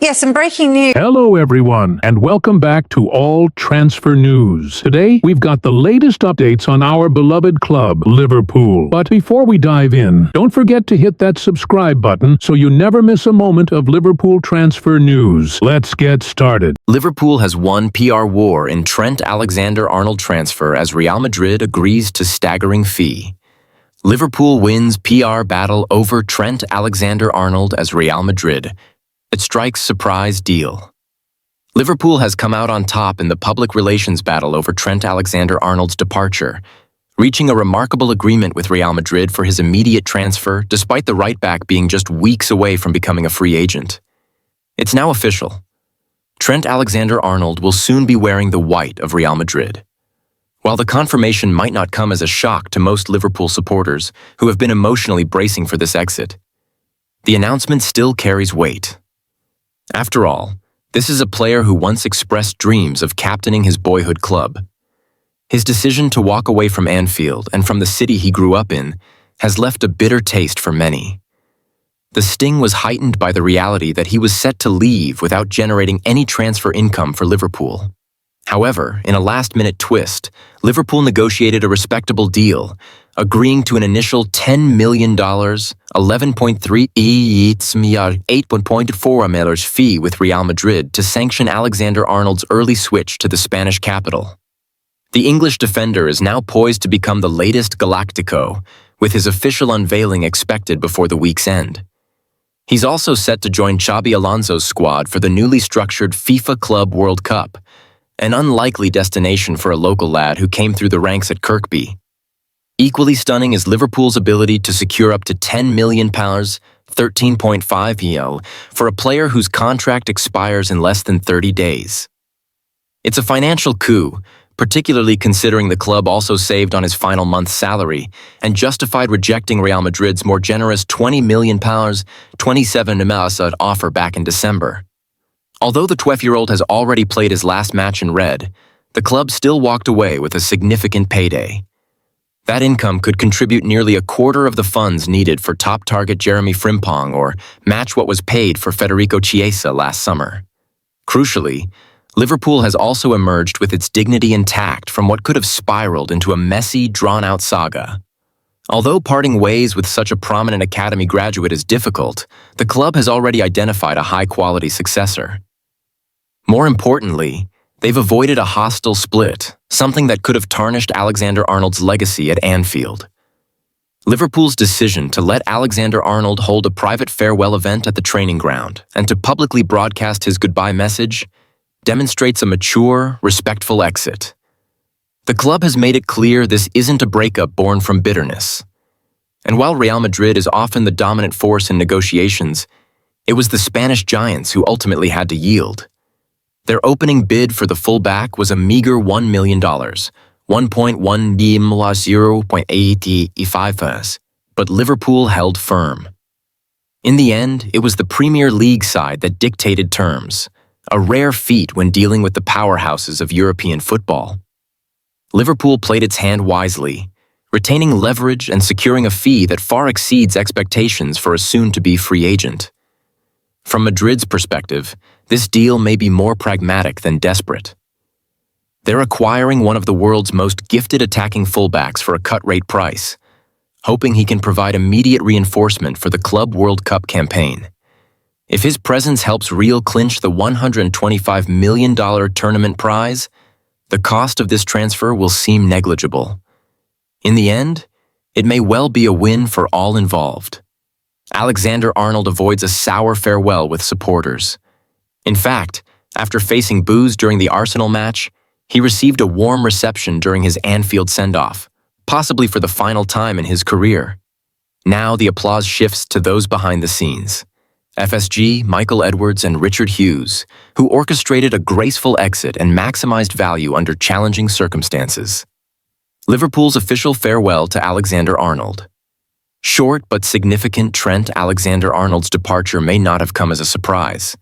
Yes, and breaking news. Hello everyone, and welcome back to All Transfer News. Today, we've got the latest updates on our beloved club, Liverpool. But before we dive in, don't forget to hit that subscribe button so you never miss a moment of Liverpool transfer news. Let's get started. Liverpool has won PR war in Trent Alexander-Arnold transfer as Real Madrid agrees to staggering fee. Liverpool wins PR battle over Trent Alexander-Arnold as Real Madrid. It strikes surprise deal. Liverpool has come out on top in the public relations battle over Trent Alexander-Arnold's departure, reaching a remarkable agreement with Real Madrid for his immediate transfer despite the right-back being just weeks away from becoming a free agent. It's now official. Trent Alexander-Arnold will soon be wearing the white of Real Madrid. While the confirmation might not come as a shock to most Liverpool supporters who have been emotionally bracing for this exit, the announcement still carries weight. After all, this is a player who once expressed dreams of captaining his boyhood club. His decision to walk away from Anfield and from the city he grew up in has left a bitter taste for many. The sting was heightened by the reality that he was set to leave without generating any transfer income for Liverpool. However, in a last-minute twist, Liverpool negotiated a respectable deal, agreeing to an initial $10 million, 11.3 8.4 million fee with Real Madrid to sanction Alexander-Arnold's early switch to the Spanish capital. The English defender is now poised to become the latest Galactico, with his official unveiling expected before the week's end. He's also set to join Xabi Alonso's squad for the newly structured FIFA Club World Cup, an unlikely destination for a local lad who came through the ranks at Kirkby. Equally stunning is Liverpool's ability to secure up to £10 million, 13.5 EL, for a player whose contract expires in less than 30 days. It's a financial coup, particularly considering the club also saved on his final month's salary and justified rejecting Real Madrid's more generous £20 million, 27 million offer back in December. Although the 12-year-old has already played his last match in red, the club still walked away with a significant payday. That income could contribute nearly a quarter of the funds needed for top target Jeremy Frimpong or match what was paid for Federico Chiesa last summer. Crucially, Liverpool has also emerged with its dignity intact from what could have spiraled into a messy, drawn-out saga. Although parting ways with such a prominent academy graduate is difficult, the club has already identified a high-quality successor. More importantly, they've avoided a hostile split, something that could have tarnished Alexander-Arnold's legacy at Anfield. Liverpool's decision to let Alexander-Arnold hold a private farewell event at the training ground and to publicly broadcast his goodbye message demonstrates a mature, respectful exit. The club has made it clear this isn't a breakup born from bitterness. And while Real Madrid is often the dominant force in negotiations, it was the Spanish giants who ultimately had to yield. Their opening bid for the fullback was a meager $1 million, 1.1 0.85, but Liverpool held firm. In the end, it was the Premier League side that dictated terms, a rare feat when dealing with the powerhouses of European football. Liverpool played its hand wisely, retaining leverage and securing a fee that far exceeds expectations for a soon-to-be free agent. From Madrid's perspective, this deal may be more pragmatic than desperate. They're acquiring one of the world's most gifted attacking fullbacks for a cut-rate price, hoping he can provide immediate reinforcement for the Club World Cup campaign. If his presence helps Real clinch the $125 million tournament prize, the cost of this transfer will seem negligible. In the end, it may well be a win for all involved. Alexander-Arnold avoids a sour farewell with supporters. In fact, after facing boos during the Arsenal match, he received a warm reception during his Anfield send-off, possibly for the final time in his career. Now the applause shifts to those behind the scenes. FSG, Michael Edwards, and Richard Hughes, who orchestrated a graceful exit and maximized value under challenging circumstances. Liverpool's official farewell to Alexander-Arnold. Short but significant Trent Alexander-Arnold's departure may not have come as a surprise,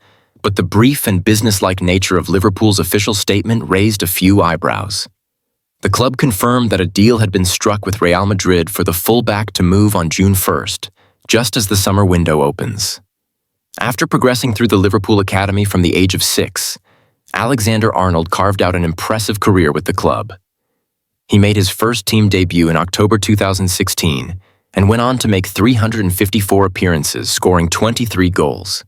but the brief and businesslike nature of Liverpool's official statement raised a few eyebrows. The club confirmed that a deal had been struck with Real Madrid for the fullback to move on June 1st, just as the summer window opens. After progressing through the Liverpool academy from the age of 6, Alexander-Arnold carved out an impressive career with the club. He made his first team debut in October 2016 and went on to make 354 appearances, scoring 23 goals.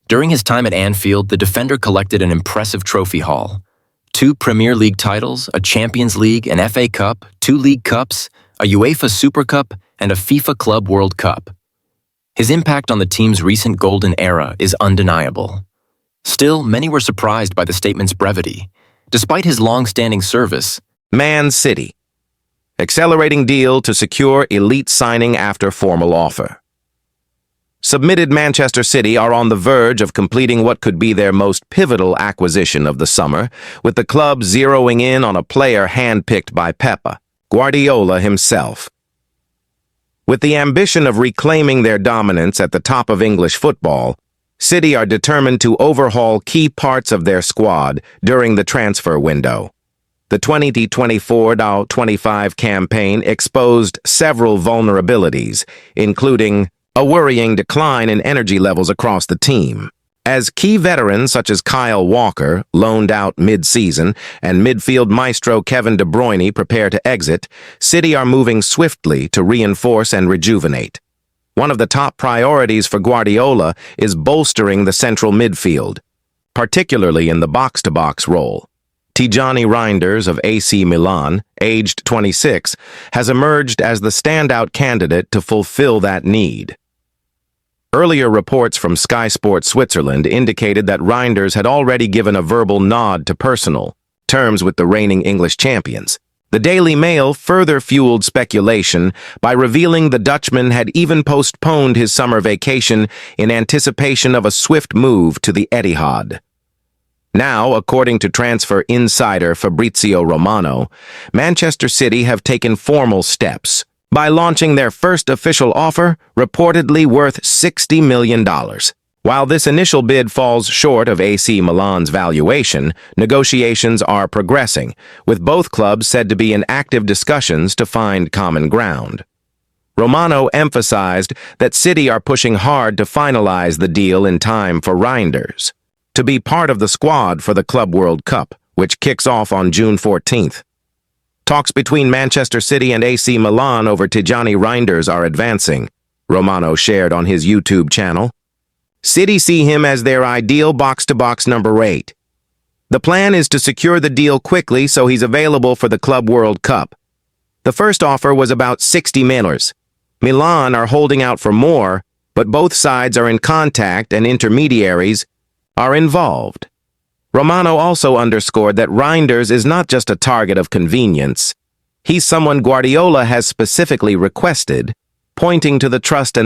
During his time at Anfield, the defender collected an impressive trophy haul: 2 Premier League titles, a Champions League, an FA Cup, 2 League Cups, a UEFA Super Cup, and a FIFA Club World Cup. His impact on the team's recent golden era is undeniable. Still, many were surprised by the statement's brevity. Despite his long-standing service, Man City. Accelerating deal to secure elite signing after formal offer. Submitted Manchester City are on the verge of completing what could be their most pivotal acquisition of the summer, with the club zeroing in on a player handpicked by Pep Guardiola himself. With the ambition of reclaiming their dominance at the top of English football, City are determined to overhaul key parts of their squad during the transfer window. The 2024-25 campaign exposed several vulnerabilities, including a worrying decline in energy levels across the team. As key veterans such as Kyle Walker, loaned out mid-season, and midfield maestro Kevin De Bruyne prepare to exit, City are moving swiftly to reinforce and rejuvenate. One of the top priorities for Guardiola is bolstering the central midfield, particularly in the box-to-box role. Tijani Reinders of AC Milan, aged 26, has emerged as the standout candidate to fulfill that need. Earlier reports from Sky Sports Switzerland indicated that Reinders had already given a verbal nod to personal terms with the reigning English champions. The Daily Mail further fueled speculation by revealing the Dutchman had even postponed his summer vacation in anticipation of a swift move to the Etihad. Now, according to transfer insider Fabrizio Romano, Manchester City have taken formal steps by launching their first official offer, reportedly worth $60 million. While this initial bid falls short of AC Milan's valuation, negotiations are progressing, with both clubs said to be in active discussions to find common ground. Romano emphasized that City are pushing hard to finalize the deal in time for Reinders to be part of the squad for the Club World Cup, which kicks off on June 14th. Talks between Manchester City and AC Milan over Tijani Reinders are advancing, Romano shared on his YouTube channel. City see him as their ideal box-to-box number 8. The plan is to secure the deal quickly so he's available for the Club World Cup. The first offer was about $60 million. Milan are holding out for more, but both sides are in contact and intermediaries are involved. Romano also underscored that Reinders is not just a target of convenience. He's someone Guardiola has specifically requested, pointing to the trust and